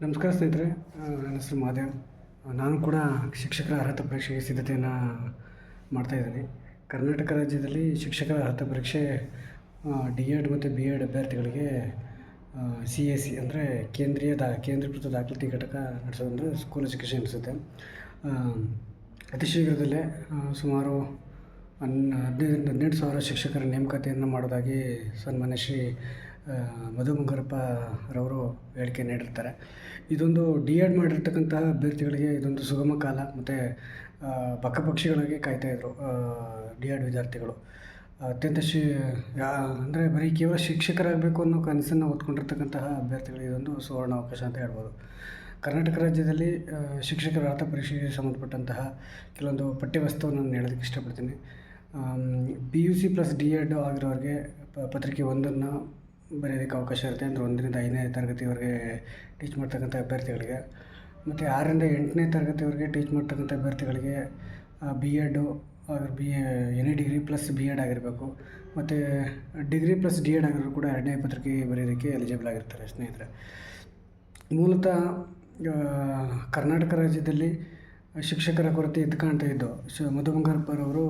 ನಮಸ್ಕಾರ ಸ್ನೇಹಿತರೆ. ನನ್ನ ಹೆಸರು ಮಹಾದೇವ್. ನಾನು ಕೂಡ ಶಿಕ್ಷಕರ ಅರ್ಹತಾ ಪರೀಕ್ಷೆಗೆ ಸಿದ್ಧತೆಯನ್ನು ಮಾಡ್ತಾಯಿದ್ದೀನಿ. ಕರ್ನಾಟಕ ರಾಜ್ಯದಲ್ಲಿ ಶಿಕ್ಷಕರ ಅರ್ಹತಾ ಪರೀಕ್ಷೆ ಡಿ.ಎಡ್ ಮತ್ತು ಬಿ.ಎಡ್ ಅಭ್ಯರ್ಥಿಗಳಿಗೆ CAC ಅಂದರೆ ಕೇಂದ್ರೀಕೃತ ದಾಖಲಾತಿ ಘಟಕ ನಡೆಸೋದಂದರೆ ಸ್ಕೂಲ್ ಎಜುಕೇಷನ್ ನಡೆಸುತ್ತೆ. ಅತಿ ಶೀಘ್ರದಲ್ಲೇ ಸುಮಾರು 15,000 ಶಿಕ್ಷಕರ ನೇಮಕಾತಿಯನ್ನು ಮಾಡೋದಾಗಿ ಸನ್ಮಾನ್ಯ ಶ್ರೀ ಮಧು ಬಂಗಾರಪ್ಪರವರು ಹೇಳಿಕೆ ನೀಡಿರ್ತಾರೆ. ಇದೊಂದು ಡಿ.ಎಡ್ ಮಾಡಿರ್ತಕ್ಕಂತಹ ಅಭ್ಯರ್ಥಿಗಳಿಗೆ ಇದೊಂದು ಸುಗಮ ಕಾಲ. ಮತ್ತು ಪಕ್ಷಿಗಳಾಗಿ ಕಾಯ್ತಾಯಿದ್ರು ಡಿ.ಎಡ್ ವಿದ್ಯಾರ್ಥಿಗಳು. ಅತ್ಯಂತ ಅಂದರೆ ಬರೀ ಕೇವಲ ಶಿಕ್ಷಕರಾಗಬೇಕು ಅನ್ನೋ ಕನಸನ್ನು ಹೊತ್ಕೊಂಡಿರ್ತಕ್ಕಂತಹ ಅಭ್ಯರ್ಥಿಗಳಿಗೆ ಇದೊಂದು ಸುವರ್ಣ ಅವಕಾಶ ಅಂತ ಹೇಳ್ಬೋದು. ಕರ್ನಾಟಕ ರಾಜ್ಯದಲ್ಲಿ ಶಿಕ್ಷಕರ ಅರ್ಹತಾ ಪರೀಕ್ಷೆಗೆ ಸಂಬಂಧಪಟ್ಟಂತಹ ಕೆಲವೊಂದು ಪಠ್ಯವಸ್ತುವನ್ನು ನಾನು ಹೇಳೋದಕ್ಕೆ ಇಷ್ಟಪಡ್ತೀನಿ. PUC ಪ್ಲಸ್ D.Ed ಆಗಿರೋರಿಗೆ ಪತ್ರಿಕೆ 1 ಬರೆಯೋದಕ್ಕೆ ಅವಕಾಶ ಇರುತ್ತೆ. ಅಂದರೆ 1ರಿಂದ 5ನೇ ತರಗತಿವರೆಗೆ ಟೀಚ್ ಮಾಡ್ತಕ್ಕಂಥ ಅಭ್ಯರ್ಥಿಗಳಿಗೆ, ಮತ್ತು 6ರಿಂದ 8ನೇ ತರಗತಿವರೆಗೆ ಟೀಚ್ ಮಾಡ್ತಕ್ಕಂಥ ಅಭ್ಯರ್ಥಿಗಳಿಗೆ B.Ed any degree plus B.Ed ಆಗಿರಬೇಕು. ಮತ್ತು ಡಿಗ್ರಿ ಪ್ಲಸ್ D.Ed ಆಗಿರೋರು ಕೂಡ 2ನೇ ಪತ್ರಿಕೆ ಬರೆಯೋದಕ್ಕೆ ಎಲಿಜಿಬಲ್ ಆಗಿರ್ತಾರೆ. ಸ್ನೇಹಿತರೆ, ಮೂಲತಃ ಕರ್ನಾಟಕ ರಾಜ್ಯದಲ್ಲಿ ಶಿಕ್ಷಕರ ಕೊರತೆ ಎದ್ದು ಕಾಣ್ತಾ ಇದ್ದು ಮಧು ಬಂಗಾರಪ್ಪರವರು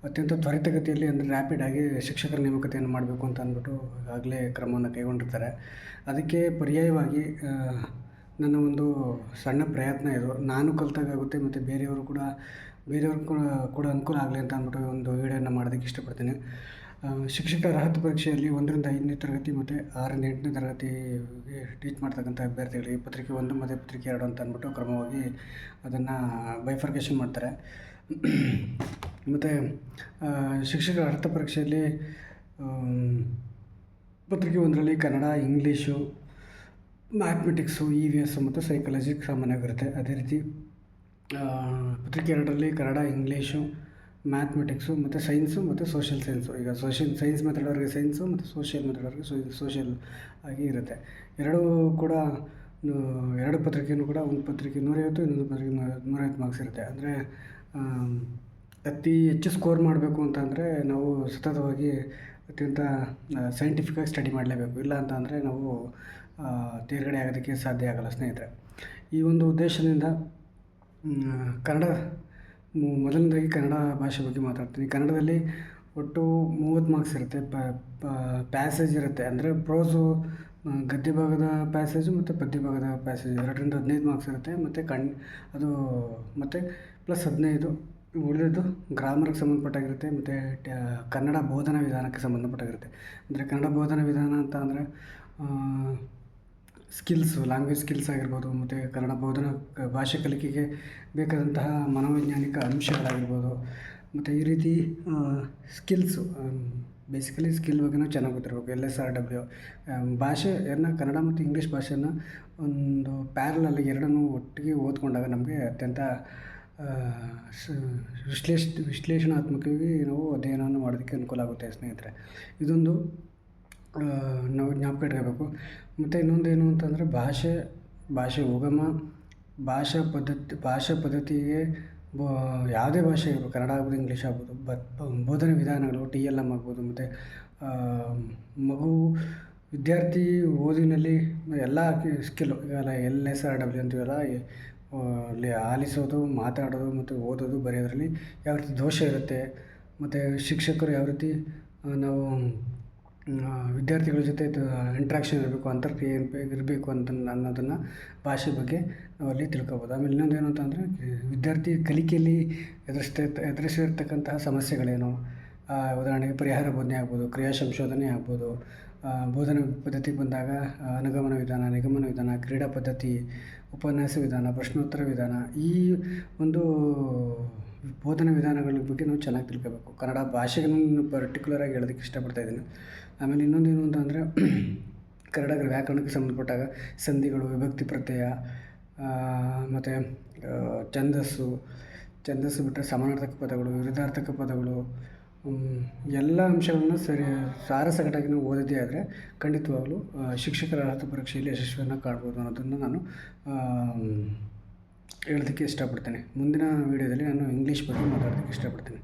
ಅತ್ಯಂತ ತ್ವರಿತಗತಿಯಲ್ಲಿ ಅಂದರೆ ರ್ಯಾಪಿಡಾಗಿ ಶಿಕ್ಷಕರ ನೇಮಕಾತಿಯನ್ನು ಮಾಡಬೇಕು ಅಂತ ಅಂದ್ಬಿಟ್ಟು ಈಗಾಗಲೇ ಕ್ರಮವನ್ನು ಕೈಗೊಂಡಿರ್ತಾರೆ. ಅದಕ್ಕೆ ಪರ್ಯಾಯವಾಗಿ ನನ್ನ ಒಂದು ಸಣ್ಣ ಪ್ರಯತ್ನ ಇದು. ನಾನು ಕಲಿತಾಗುತ್ತೆ ಮತ್ತು ಬೇರೆಯವರು ಕೂಡ ಅನುಕೂಲ ಆಗಲಿ ಅಂತ ಅಂದ್ಬಿಟ್ಟು ಒಂದು ವಿಡಿಯೋನ ಮಾಡೋದಕ್ಕೆ ಇಷ್ಟಪಡ್ತೀನಿ. ಶಿಕ್ಷಕರ ಅರ್ಹತಾ ಪರೀಕ್ಷೆಯಲ್ಲಿ 1ರಿಂದ 5ನೇ ತರಗತಿ ಮತ್ತು 6ರಿಂದ 8ನೇ ತರಗತಿಗೆ ಟೀಚ್ ಮಾಡ್ತಕ್ಕಂಥ ಅಭ್ಯರ್ಥಿಗಳಿಗೆ ಪತ್ರಿಕೆ 1 ಮತ್ತು ಪತ್ರಿಕೆ 2 ಅಂತ ಅಂದ್ಬಿಟ್ಟು ಕ್ರಮವಾಗಿ ಅದನ್ನು ಬೈಫರ್ಕೇಷನ್ ಮಾಡ್ತಾರೆ. ಮತ್ತು ಶಿಕ್ಷಕರ ಅರ್ಹತಾ ಪರೀಕ್ಷೆಯಲ್ಲಿ ಪತ್ರಿಕೆ 1ರಲ್ಲಿ ಕನ್ನಡ, ಇಂಗ್ಲೀಷು, ಮ್ಯಾಥಮೆಟಿಕ್ಸು, EVS ಮತ್ತು ಸೈಕಾಲಜಿ ಸಾಮಾನ್ಯವಾಗಿರುತ್ತೆ. ಅದೇ ರೀತಿ ಪತ್ರಿಕೆ 2ರಲ್ಲಿ ಕನ್ನಡ, ಇಂಗ್ಲೀಷು, ಮ್ಯಾಥಮೆಟಿಕ್ಸು ಮತ್ತು ಸೈನ್ಸು ಮತ್ತು ಸೋಷಿಯಲ್ ಸೈನ್ಸು. ಈಗ ಸೈನ್ಸ್ ಮೆಥಡವ್ರಿಗೆ ಸೈನ್ಸು ಮತ್ತು ಸೋಷಿಯಲ್ ಮೆಥಡವ್ರಿಗೆ ಸೋಷಿಯಲ್ ಆಗಿ ಇರುತ್ತೆ. ಎರಡು ಪತ್ರಿಕೆಯೂ ಕೂಡ ಒಂದು ಪತ್ರಿಕೆ 150, ಇನ್ನೊಂದು ಪತ್ರಿಕೆ 150 ಮಾರ್ಕ್ಸ್ ಇರುತ್ತೆ. ಅಂದರೆ ಅತಿ ಹೆಚ್ಚು ಸ್ಕೋರ್ ಮಾಡಬೇಕು ಅಂತಂದರೆ ನಾವು ಸತತವಾಗಿ ಅತ್ಯಂತ ಸೈಂಟಿಫಿಕ್ಕಾಗಿ ಸ್ಟಡಿ ಮಾಡಲೇಬೇಕು. ಇಲ್ಲ ಅಂತ ಅಂದರೆ ನಾವು ತೇರ್ಗಡೆ ಆಗೋದಕ್ಕೆ ಸಾಧ್ಯ ಆಗೋಲ್ಲ. ಸ್ನೇಹಿತರೆ, ಈ ಒಂದು ಉದ್ದೇಶದಿಂದ ಮೊದಲನೇದಾಗಿ ಕನ್ನಡ ಭಾಷೆ ಬಗ್ಗೆ ಮಾತಾಡ್ತೀನಿ. ಕನ್ನಡದಲ್ಲಿ ಒಟ್ಟು 30 ಮಾರ್ಕ್ಸ್ ಇರುತ್ತೆ. ಪ್ಯಾಸೇಜ್ ಇರುತ್ತೆ. ಅಂದರೆ ಪ್ರೋಸು ಗದ್ಯ ಭಾಗದ ಪ್ಯಾಸೇಜು ಮತ್ತು ಪದ್ಯ ಭಾಗದ ಪ್ಯಾಸೇಜ್ 2ರಿಂದ 15 ಮಾರ್ಕ್ಸ್ ಇರುತ್ತೆ. ಮತ್ತು ಮತ್ತು ಪ್ಲಸ್ 15 ಉಳಿದಿದ್ದು ಗ್ರಾಮರ್ಗೆ ಸಂಬಂಧಪಟ್ಟಾಗಿರುತ್ತೆ. ಮತ್ತು ಕನ್ನಡ ಬೋಧನಾ ವಿಧಾನಕ್ಕೆ ಸಂಬಂಧಪಟ್ಟಾಗಿರುತ್ತೆ. ಅಂದರೆ ಕನ್ನಡ ಬೋಧನಾ ವಿಧಾನ ಅಂತ ಅಂದರೆ ಲ್ಯಾಂಗ್ವೇಜ್ ಸ್ಕಿಲ್ಸ್ ಆಗಿರ್ಬೋದು, ಮತ್ತು ಕನ್ನಡ ಭಾಷೆ ಕಲಿಕೆಗೆ ಬೇಕಾದಂತಹ ಮನೋವೈಜ್ಞಾನಿಕ ಅಂಶಗಳಾಗಿರ್ಬೋದು, ಮತ್ತು ಈ ರೀತಿ ಸ್ಕಿಲ್ಸು ಬೇಸಿಕಲಿ ಸ್ಕಿಲ್ ಬಗ್ಗೆನೂ ಚೆನ್ನಾಗಿ ಗೊತ್ತಿರಬೇಕು. LSRW ಭಾಷೆಯನ್ನು, ಕನ್ನಡ ಮತ್ತು ಇಂಗ್ಲೀಷ್ ಭಾಷೆಯನ್ನು ಒಂದು ಪ್ಯಾರಲಲ್ಲಿ ಎರಡನ್ನೂ ಒಟ್ಟಿಗೆ ಓದ್ಕೊಂಡಾಗ ನಮಗೆ ಅತ್ಯಂತ ವಿಶ್ಲೇಷಣಾತ್ಮಕವಾಗಿ ನಾವು ಅಧ್ಯಯನವನ್ನು ಮಾಡೋದಕ್ಕೆ ಅನುಕೂಲ ಆಗುತ್ತೆ. ಸ್ನೇಹಿತರೆ, ಇದೊಂದು ನಾವು ಜ್ಞಾಪಕ ಇಟ್ಕೋಬೇಕು. ಮತ್ತು ಇನ್ನೊಂದೇನು ಅಂತಂದರೆ ಭಾಷೆ ಉಗಮ, ಭಾಷಾ ಪದ್ಧತಿಗೆ ಯಾವುದೇ ಭಾಷೆ ಇರ್ಬೋದು, ಕನ್ನಡ ಆಗ್ಬೋದು, ಇಂಗ್ಲೀಷ್ ಆಗ್ಬೋದು, ಬೋಧನೆ ವಿಧಾನಗಳು TLM ಆಗ್ಬೋದು. ಮತ್ತು ವಿದ್ಯಾರ್ಥಿ ಓದಿನಲ್ಲಿ ಎಲ್ಲ ಸ್ಕಿಲ್ಲು, ಇವೆಲ್ಲ LSRW ಅಂತೀವಲ್ಲ, ಅಲ್ಲಿ ಆಲಿಸೋದು, ಮಾತಾಡೋದು ಮತ್ತು ಓದೋದು, ಬರೆಯೋದ್ರಲ್ಲಿ ಯಾವ ರೀತಿ ದೋಷ ಇರುತ್ತೆ, ಮತ್ತು ಶಿಕ್ಷಕರು ಯಾವ ರೀತಿ ನಾವು ವಿದ್ಯಾರ್ಥಿಗಳ ಜೊತೆ ಇಂಟ್ರಾಕ್ಷನ್ ಇರಬೇಕು, ಅಂತರ್ಕ್ರಿಯೆ ಇರಬೇಕು ಅನ್ನೋದನ್ನು ಭಾಷೆ ಬಗ್ಗೆ ನಾವು ಅಲ್ಲಿ ತಿಳ್ಕೊಬೋದು. ಆಮೇಲೆ ಇನ್ನೊಂದೇನು ಅಂತಂದರೆ ವಿದ್ಯಾರ್ಥಿ ಕಲಿಕೆಯಲ್ಲಿ ಎದುರಿಸಿರ್ತಕ್ಕಂತಹ ಸಮಸ್ಯೆಗಳೇನು, ಉದಾಹರಣೆಗೆ ಪರಿಹಾರ ಬೋಧನೆ ಆಗ್ಬೋದು, ಕ್ರಿಯಾ ಸಂಶೋಧನೆ ಆಗ್ಬೋದು, ಬೋಧನಾ ಪದ್ಧತಿಗೆ ಬಂದಾಗ ಅನುಗಮನ ವಿಧಾನ, ನಿಗಮನ ವಿಧಾನ, ಕ್ರೀಡಾ ಪದ್ಧತಿ, ಉಪನ್ಯಾಸ ವಿಧಾನ, ಪ್ರಶ್ನೋತ್ತರ ವಿಧಾನ, ಈ ಒಂದು ಬೋಧನಾ ವಿಧಾನಗಳ ಬಗ್ಗೆ ನಾವು ಚೆನ್ನಾಗಿ ತಿಳ್ಕೋಬೇಕು. ಕನ್ನಡ ಭಾಷೆಗೆ ನಾನು ಪರ್ಟಿಕ್ಯುಲರಾಗಿ ಹೇಳೋದಕ್ಕೆ ಇಷ್ಟಪಡ್ತಾಯಿದ್ದೀನಿ. ಆಮೇಲೆ ಇನ್ನೊಂದೇನು ಅಂತಂದರೆ ಕನ್ನಡ ವ್ಯಾಕರಣಕ್ಕೆ ಸಂಬಂಧಪಟ್ಟಾಗ ಸಂಧಿಗಳು, ವಿಭಕ್ತಿ ಪ್ರತ್ಯಯ, ಮತ್ತು ಛಂದಸ್ಸು ಬಿಟ್ಟರೆ ಸಮಾನಾರ್ಥಕ ಪದಗಳು, ವಿರುದ್ಧಾರ್ಥಕ ಪದಗಳು, ಎಲ್ಲ ಅಂಶಗಳನ್ನು ಸಾರಸಗಟಾಗಿ ನಾವು ಓದಿದ್ದೇ ಆದರೆ ಖಂಡಿತವಾಗಲೂ ಶಿಕ್ಷಕರ ಅರ್ಹತಾ ಪರೀಕ್ಷೆಯಲ್ಲಿ ಯಶಸ್ವಿಯನ್ನು ಕಾಣ್ಬೋದು ಅನ್ನೋದನ್ನು ನಾನು ಹೇಳೋದಕ್ಕೆ ಇಷ್ಟಪಡ್ತೇನೆ. ಮುಂದಿನ ವೀಡಿಯೋದಲ್ಲಿ ನಾನು ಇಂಗ್ಲೀಷ್ ಬಗ್ಗೆ ಮಾತಾಡೋದಕ್ಕೆ ಇಷ್ಟಪಡ್ತೀನಿ.